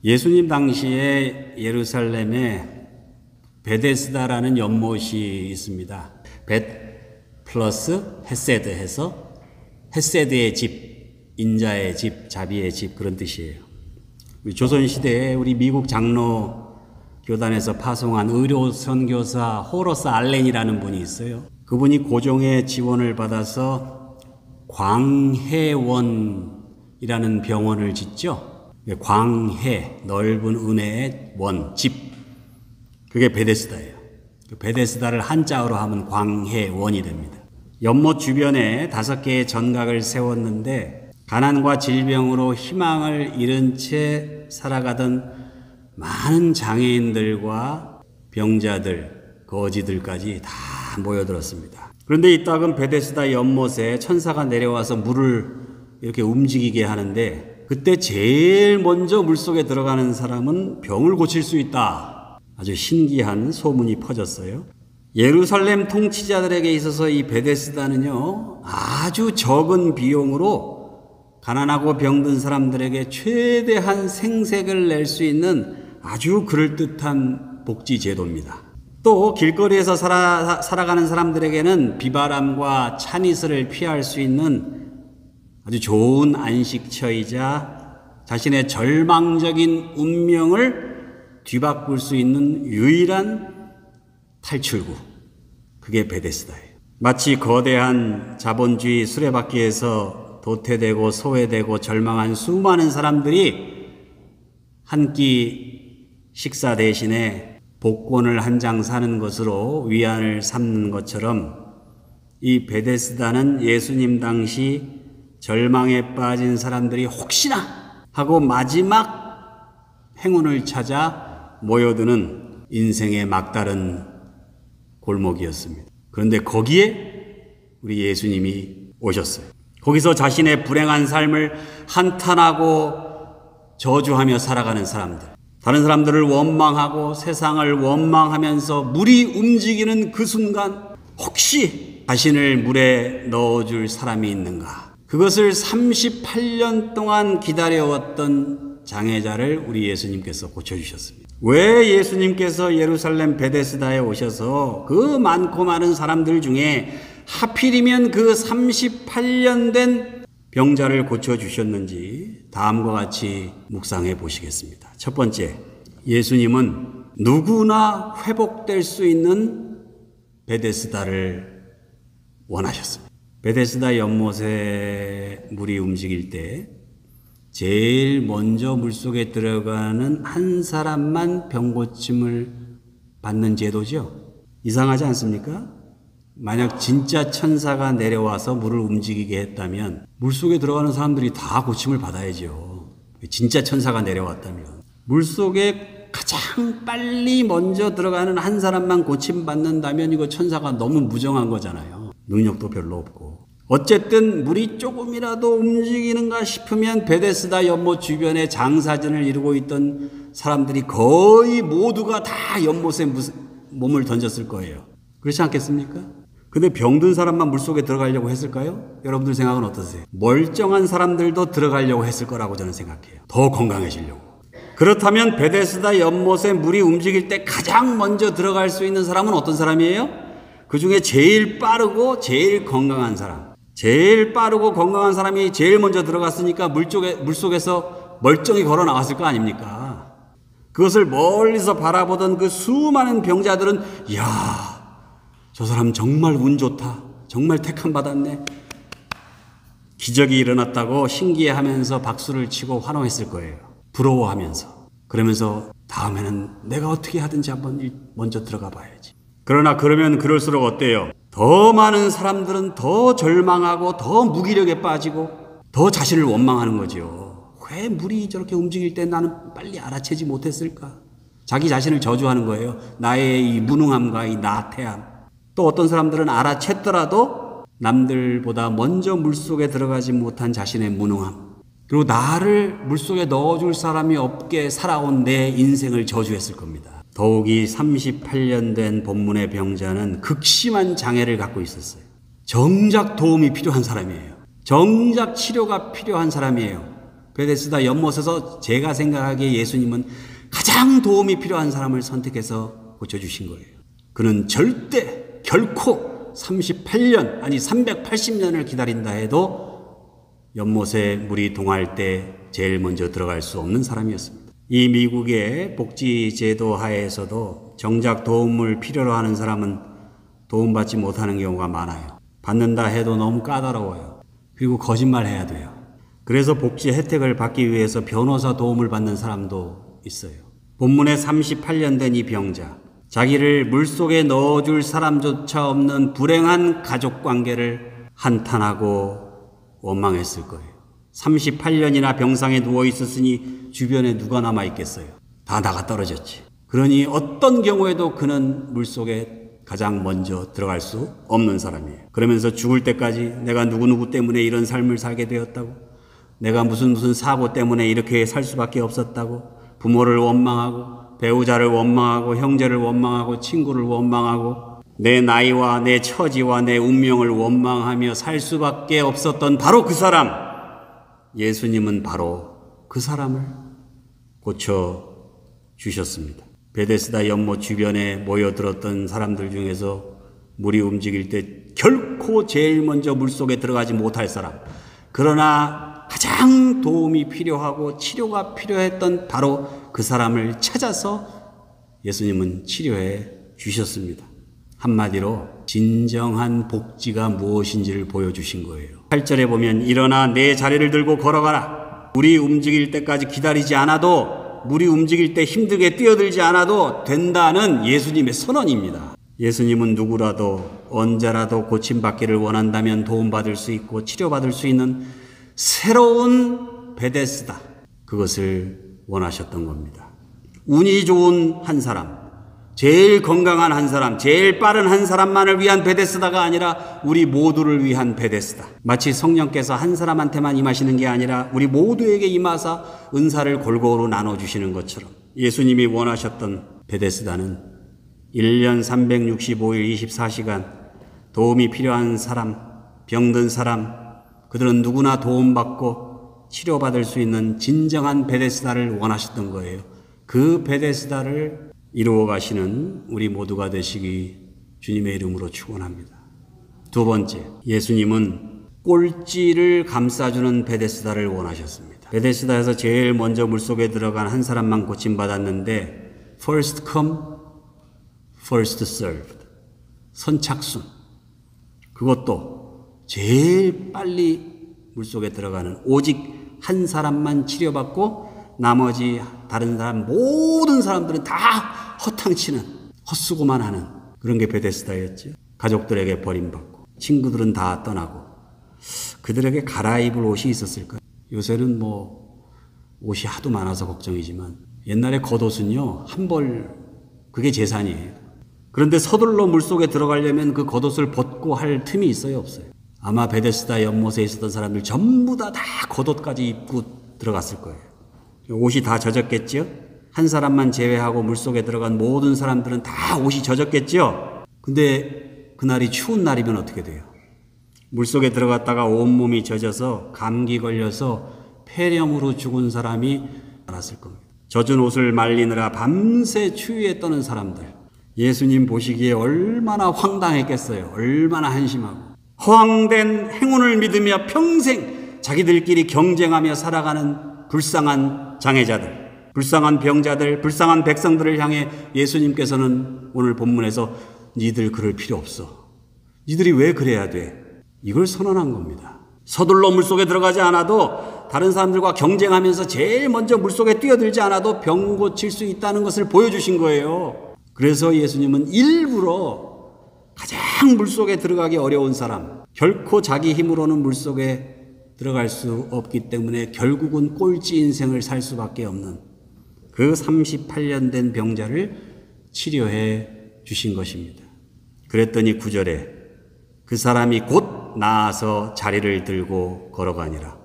예수님 당시에 예루살렘에 베데스다라는 연못이 있습니다. 벳 플러스 헤세드 해서 헤세드의 집, 인자의 집, 자비의 집 그런 뜻이에요. 조선시대에 우리 미국 장로 교단에서 파송한 의료 선교사 호러스 알렌이라는 분이 있어요. 그분이 고종의 지원을 받아서 광해원이라는 병원을 짓죠. 광해, 넓은 은혜의 원, 집. 그게 베데스다예요. 베데스다를 한자어로 하면 광해원이 됩니다. 연못 주변에 5개의 전각을 세웠는데 가난과 질병으로 희망을 잃은 채 살아가던 많은 장애인들과 병자들, 거지들까지 다 모여들었습니다. 그런데 이 땅은 베데스다 연못에 천사가 내려와서 물을 이렇게 움직이게 하는데 그때 제일 먼저 물속에 들어가는 사람은 병을 고칠 수 있다. 아주 신기한 소문이 퍼졌어요. 예루살렘 통치자들에게 있어서 이 베데스다는요, 아주 적은 비용으로 가난하고 병든 사람들에게 최대한 생색을 낼 수 있는 아주 그럴듯한 복지 제도입니다. 또 길거리에서 살아가는 사람들에게는 비바람과 찬이슬을 피할 수 있는 아주 좋은 안식처이자 자신의 절망적인 운명을 뒤바꿀 수 있는 유일한 탈출구, 그게 베데스다예요. 마치 거대한 자본주의 수레바퀴에서 도태되고 소외되고 절망한 수많은 사람들이 한 끼 식사 대신에 복권을 한 장 사는 것으로 위안을 삼는 것처럼 이 베데스다는 예수님 당시 절망에 빠진 사람들이 혹시나 하고 마지막 행운을 찾아 모여드는 인생의 막다른 골목이었습니다. 그런데 거기에 우리 예수님이 오셨어요. 거기서 자신의 불행한 삶을 한탄하고 저주하며 살아가는 사람들, 다른 사람들을 원망하고 세상을 원망하면서 물이 움직이는 그 순간 혹시 자신을 물에 넣어줄 사람이 있는가? 그것을 38년 동안 기다려왔던 장애자를 우리 예수님께서 고쳐주셨습니다. 왜 예수님께서 예루살렘 베데스다에 오셔서 그 많고 많은 사람들 중에 하필이면 그 38년 된 병자를 고쳐주셨는지 다음과 같이 묵상해 보시겠습니다. 첫 번째, 예수님은 누구나 회복될 수 있는 베데스다를 원하셨습니다. 베데스다 연못에 물이 움직일 때 제일 먼저 물속에 들어가는 한 사람만 병고침을 받는 제도죠. 이상하지 않습니까? 만약 진짜 천사가 내려와서 물을 움직이게 했다면 물속에 들어가는 사람들이 다 고침을 받아야죠. 진짜 천사가 내려왔다면. 물속에 가장 빨리 먼저 들어가는 한 사람만 고침받는다면 이거 천사가 너무 무정한 거잖아요. 능력도 별로 없고. 어쨌든 물이 조금이라도 움직이는가 싶으면 베데스다 연못 주변에 장사진을 이루고 있던 사람들이 거의 모두가 다 연못에 몸을 던졌을 거예요. 그렇지 않겠습니까? 근데 병든 사람만 물속에 들어가려고 했을까요? 여러분들 생각은 어떠세요? 멀쩡한 사람들도 들어가려고 했을 거라고 저는 생각해요. 더 건강해지려고. 그렇다면 베데스다 연못에 물이 움직일 때 가장 먼저 들어갈 수 있는 사람은 어떤 사람이에요? 그 중에 제일 빠르고 제일 건강한 사람. 제일 빠르고 건강한 사람이 제일 먼저 들어갔으니까 물속에서 멀쩡히 걸어 나왔을 거 아닙니까? 그것을 멀리서 바라보던 그 수많은 병자들은 이야, 저 사람 정말 운 좋다. 정말 택함 받았네. 기적이 일어났다고 신기해하면서 박수를 치고 환호했을 거예요. 부러워하면서. 그러면서 다음에는 내가 어떻게 하든지 한번 먼저 들어가 봐야지. 그러나 그러면 그럴수록 어때요? 더 많은 사람들은 더 절망하고 더 무기력에 빠지고 더 자신을 원망하는 거죠. 왜 물이 저렇게 움직일 때 나는 빨리 알아채지 못했을까? 자기 자신을 저주하는 거예요. 나의 이 무능함과 이 나태함. 또 어떤 사람들은 알아챘더라도 남들보다 먼저 물속에 들어가지 못한 자신의 무능함, 그리고 나를 물속에 넣어줄 사람이 없게 살아온 내 인생을 저주했을 겁니다. 더욱이 38년 된 본문의 병자는 극심한 장애를 갖고 있었어요. 정작 도움이 필요한 사람이에요. 정작 치료가 필요한 사람이에요. 베데스다 연못에서 제가 생각하기에 예수님은 가장 도움이 필요한 사람을 선택해서 고쳐주신 거예요. 그는 절대 결코 38년 아니 380년을 기다린다 해도 연못에 물이 동할 때 제일 먼저 들어갈 수 없는 사람이었습니다. 이 미국의 복지제도 하에서도 정작 도움을 필요로 하는 사람은 도움받지 못하는 경우가 많아요. 받는다 해도 너무 까다로워요. 그리고 거짓말해야 돼요. 그래서 복지 혜택을 받기 위해서 변호사 도움을 받는 사람도 있어요. 본문에 38년 된 이 병자, 자기를 물속에 넣어줄 사람조차 없는 불행한 가족관계를 한탄하고 원망했을 거예요. 38년이나 병상에 누워 있었으니 주변에 누가 남아 있겠어요? 다 나가 떨어졌지. 그러니 어떤 경우에도 그는 물속에 가장 먼저 들어갈 수 없는 사람이에요. 그러면서 죽을 때까지 내가 누구누구 때문에 이런 삶을 살게 되었다고, 내가 무슨 사고 때문에 이렇게 살 수밖에 없었다고, 부모를 원망하고 배우자를 원망하고 형제를 원망하고 친구를 원망하고 내 나이와 내 처지와 내 운명을 원망하며 살 수밖에 없었던 바로 그 사람, 예수님은 바로 그 사람을 고쳐주셨습니다. 베데스다 연못 주변에 모여들었던 사람들 중에서 물이 움직일 때 결코 제일 먼저 물속에 들어가지 못할 사람, 그러나 가장 도움이 필요하고 치료가 필요했던 바로 그 사람을 찾아서 예수님은 치료해 주셨습니다. 한마디로 진정한 복지가 무엇인지를 보여주신 거예요. 8절에 보면 일어나 내 자리를 들고 걸어가라. 물이 움직일 때까지 기다리지 않아도, 물이 움직일 때 힘들게 뛰어들지 않아도 된다는 예수님의 선언입니다. 예수님은 누구라도 언제라도 고침받기를 원한다면 도움받을 수 있고 치료받을 수 있는 새로운 베데스다, 그것을 원하셨던 겁니다. 운이 좋은 한 사람, 제일 건강한 한 사람, 제일 빠른 한 사람만을 위한 베데스다가 아니라 우리 모두를 위한 베데스다. 마치 성령께서 한 사람한테만 임하시는 게 아니라 우리 모두에게 임하사 은사를 골고루 나눠주시는 것처럼 예수님이 원하셨던 베데스다는 1년 365일 24시간 도움이 필요한 사람, 병든 사람, 그들은 누구나 도움받고 치료받을 수 있는 진정한 베데스다를 원하셨던 거예요. 그 베데스다를 이루어 가시는 우리 모두가 되시기 주님의 이름으로 축원합니다. 두 번째, 예수님은 꼴찌를 감싸주는 베데스다를 원하셨습니다. 베데스다에서 제일 먼저 물속에 들어간 한 사람만 고침받았는데 first come, first served, 선착순, 그것도 제일 빨리 물속에 들어가는 오직 한 사람만 치료받고 나머지 다른 사람, 모든 사람들은 다 허탕치는, 헛수고만 하는 그런 게 베데스다였죠. 가족들에게 버림받고 친구들은 다 떠나고 그들에게 갈아입을 옷이 있었을까요? 요새는 옷이 하도 많아서 걱정이지만 옛날에 겉옷은요, 한 벌 그게 재산이에요. 그런데 서둘러 물속에 들어가려면 그 겉옷을 벗고 할 틈이 있어요, 없어요? 아마 베데스다 연못에 있었던 사람들 전부 다 겉옷까지 입고 들어갔을 거예요. 옷이 다 젖었겠죠? 한 사람만 제외하고 물속에 들어간 모든 사람들은 다 옷이 젖었겠죠? 근데 그날이 추운 날이면 어떻게 돼요? 물속에 들어갔다가 온몸이 젖어서 감기 걸려서 폐렴으로 죽은 사람이 많았을 겁니다. 젖은 옷을 말리느라 밤새 추위에 떠는 사람들, 예수님 보시기에 얼마나 황당했겠어요. 얼마나 한심하고. 허황된 행운을 믿으며 평생 자기들끼리 경쟁하며 살아가는 불쌍한 장애자들, 불쌍한 병자들, 불쌍한 백성들을 향해 예수님께서는 오늘 본문에서 니들 그럴 필요 없어, 니들이 왜 그래야 돼, 이걸 선언한 겁니다. 서둘러 물속에 들어가지 않아도, 다른 사람들과 경쟁하면서 제일 먼저 물속에 뛰어들지 않아도 병 고칠 수 있다는 것을 보여주신 거예요. 그래서 예수님은 일부러 가장 물속에 들어가기 어려운 사람, 결코 자기 힘으로는 물속에 들어갈 수 없기 때문에 결국은 꼴찌 인생을 살 수밖에 없는 그 38년 된 병자를 치료해 주신 것입니다. 그랬더니 9절에 그 사람이 곧 나아서 자리를 들고 걸어가니라.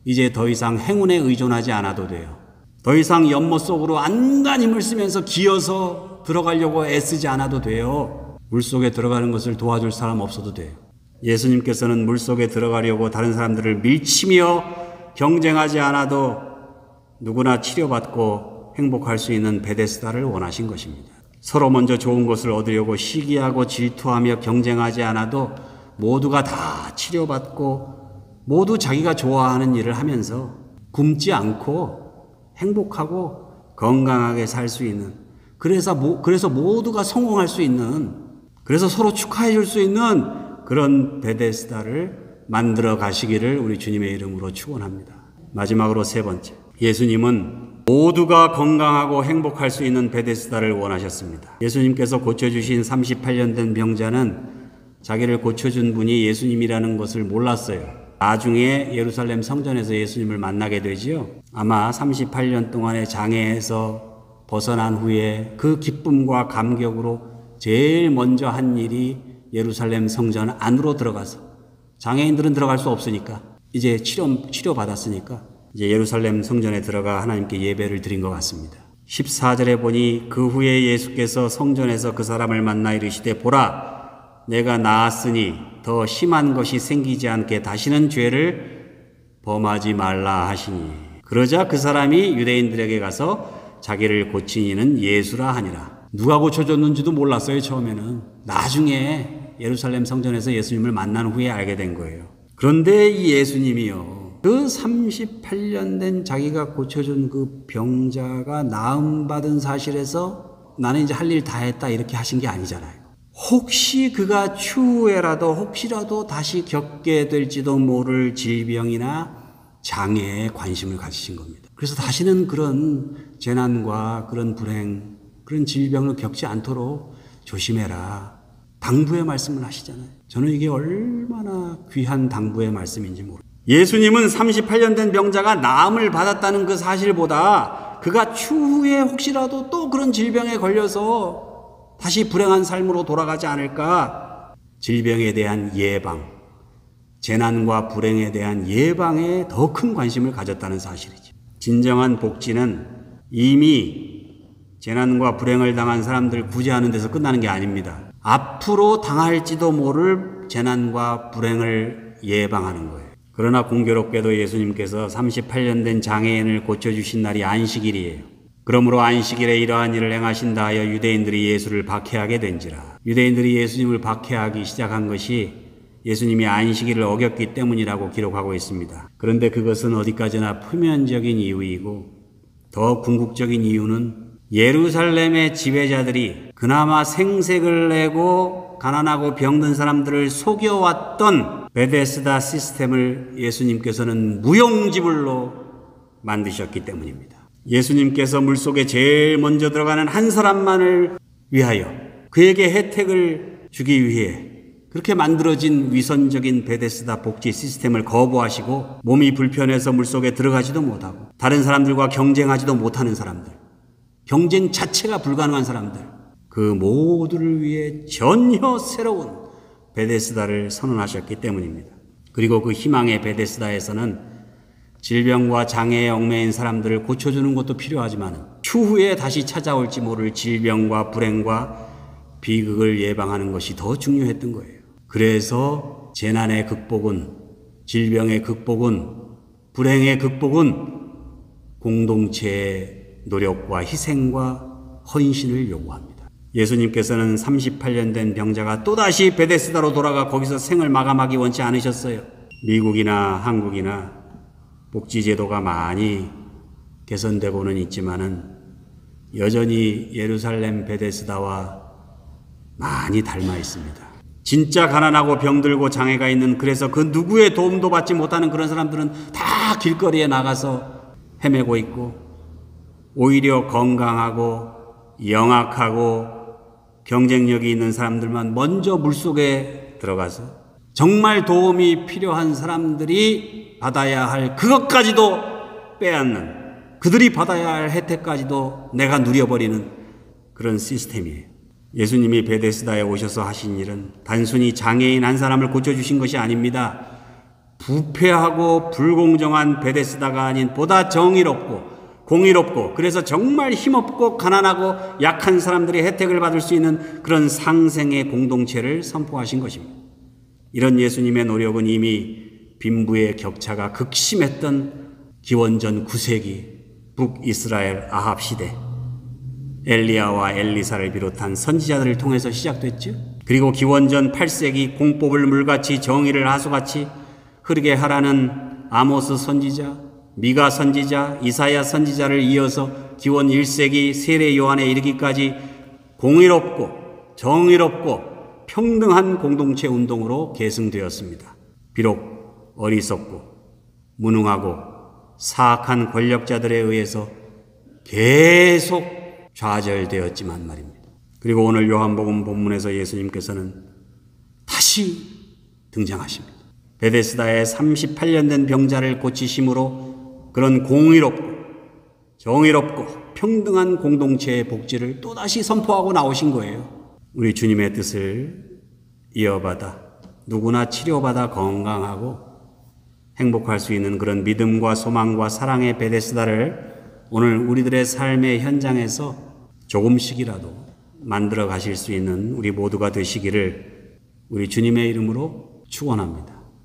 이제 더 이상 행운에 의존하지 않아도 돼요. 더 이상 연못 속으로 안간힘을 쓰면서 기어서 들어가려고 애쓰지 않아도 돼요. 물속에 들어가는 것을 도와줄 사람 없어도 돼요. 예수님께서는 물속에 들어가려고 다른 사람들을 밀치며 경쟁하지 않아도 누구나 치료받고 행복할 수 있는 베데스다를 원하신 것입니다. 서로 먼저 좋은 것을 얻으려고 시기하고 질투하며 경쟁하지 않아도 모두가 다 치료받고 모두 자기가 좋아하는 일을 하면서 굶지 않고 행복하고 건강하게 살 수 있는, 그래서 모두가 성공할 수 있는, 그래서 서로 축하해 줄 수 있는 그런 베데스다를 만들어 가시기를 우리 주님의 이름으로 축원합니다. 마지막으로 세 번째, 예수님은 모두가 건강하고 행복할 수 있는 베데스다를 원하셨습니다. 예수님께서 고쳐주신 38년 된 병자는 자기를 고쳐준 분이 예수님이라는 것을 몰랐어요. 나중에 예루살렘 성전에서 예수님을 만나게 되지요. 아마 38년 동안의 장애에서 벗어난 후에 그 기쁨과 감격으로 제일 먼저 한 일이 예루살렘 성전 안으로 들어가서, 장애인들은 들어갈 수 없으니까 이제 치료받았으니까 이제 예루살렘 성전에 들어가 하나님께 예배를 드린 것 같습니다. 14절에 보니 그 후에 예수께서 성전에서 그 사람을 만나 이르시되 보라 내가 나았으니 더 심한 것이 생기지 않게 다시는 죄를 범하지 말라 하시니, 그러자 그 사람이 유대인들에게 가서 자기를 고친 이는 예수라 하니라. 누가 고쳐줬는지도 몰랐어요. 처음에는. 나중에 예루살렘 성전에서 예수님을 만난 후에 알게 된 거예요. 그런데 이 예수님이요, 그 38년 된 자기가 고쳐준 그 병자가 나음받은 사실에서 나는 이제 할 일 다 했다 이렇게 하신 게 아니잖아요. 혹시 그가 추후에라도 혹시라도 다시 겪게 될지도 모를 질병이나 장애에 관심을 가지신 겁니다. 그래서 다시는 그런 재난과 그런 불행, 그런 질병을 겪지 않도록 조심해라. 당부의 말씀을 하시잖아요. 저는 이게 얼마나 귀한 당부의 말씀인지 모릅니다. 예수님은 38년 된 병자가 나음을 받았다는 그 사실보다 그가 추후에 혹시라도 또 그런 질병에 걸려서 다시 불행한 삶으로 돌아가지 않을까, 질병에 대한 예방, 재난과 불행에 대한 예방에 더 큰 관심을 가졌다는 사실이죠. 진정한 복지는 이미 재난과 불행을 당한 사람들 구제하는 데서 끝나는 게 아닙니다. 앞으로 당할지도 모를 재난과 불행을 예방하는 거예요. 그러나 공교롭게도 예수님께서 38년 된 장애인을 고쳐주신 날이 안식일이에요. 그러므로 안식일에 이러한 일을 행하신다 하여 유대인들이 예수를 박해하게 된지라. 유대인들이 예수님을 박해하기 시작한 것이 예수님이 안식일을 어겼기 때문이라고 기록하고 있습니다. 그런데 그것은 어디까지나 표면적인 이유이고 더 궁극적인 이유는 예루살렘의 지배자들이 그나마 생색을 내고 가난하고 병든 사람들을 속여왔던 베데스다 시스템을 예수님께서는 무용지물로 만드셨기 때문입니다. 예수님께서 물속에 제일 먼저 들어가는 한 사람만을 위하여 그에게 혜택을 주기 위해 그렇게 만들어진 위선적인 베데스다 복지 시스템을 거부하시고 몸이 불편해서 물속에 들어가지도 못하고 다른 사람들과 경쟁하지도 못하는 사람들, 경쟁 자체가 불가능한 사람들, 그 모두를 위해 전혀 새로운 베데스다를 선언하셨기 때문입니다. 그리고 그 희망의 베데스다에서는 질병과 장애에 얽매인 사람들을 고쳐주는 것도 필요하지만 추후에 다시 찾아올지 모를 질병과 불행과 비극을 예방하는 것이 더 중요했던 거예요. 그래서 재난의 극복은, 질병의 극복은, 불행의 극복은 공동체의 노력과 희생과 헌신을 요구합니다. 예수님께서는 38년 된 병자가 또다시 베데스다로 돌아가 거기서 생을 마감하기 원치 않으셨어요. 미국이나 한국이나 복지제도가 많이 개선되고는 있지만은 여전히 예루살렘 베데스다와 많이 닮아 있습니다. 진짜 가난하고 병들고 장애가 있는, 그래서 그 누구의 도움도 받지 못하는 그런 사람들은 다 길거리에 나가서 헤매고 있고, 오히려 건강하고 영악하고 경쟁력이 있는 사람들만 먼저 물속에 들어가서 정말 도움이 필요한 사람들이 받아야 할 그것까지도 빼앗는, 그들이 받아야 할 혜택까지도 내가 누려버리는 그런 시스템이에요. 예수님이 베데스다에 오셔서 하신 일은 단순히 장애인 한 사람을 고쳐주신 것이 아닙니다. 부패하고 불공정한 베데스다가 아닌 보다 정의롭고 공의롭고, 그래서 정말 힘없고 가난하고 약한 사람들이 혜택을 받을 수 있는 그런 상생의 공동체를 선포하신 것입니다. 이런 예수님의 노력은 이미 빈부의 격차가 극심했던 기원전 9세기 북이스라엘 아합 시대 엘리야와 엘리사를 비롯한 선지자들을 통해서 시작됐죠. 그리고 기원전 8세기 공법을 물같이 정의를 하수같이 흐르게 하라는 아모스 선지자, 미가 선지자, 이사야 선지자를 이어서 기원 1세기 세례 요한에 이르기까지 공의롭고 정의롭고 평등한 공동체 운동으로 계승되었습니다. 비록 어리석고 무능하고 사악한 권력자들에 의해서 계속 좌절되었지만 말입니다. 그리고 오늘 요한복음 본문에서 예수님께서는 다시 등장하십니다. 베데스다에 38년 된 병자를 고치심으로 그런 공의롭고 정의롭고 평등한 공동체의 복지를 또다시 선포하고 나오신 거예요. 우리 주님의 뜻을 이어받아 누구나 치료받아 건강하고 행복할 수 있는 그런 믿음과 소망과 사랑의 베데스다를 오늘 우리들의 삶의 현장에서 조금씩이라도 만들어 가실 수 있는 우리 모두가 되시기를 우리 주님의 이름으로 축원합니다.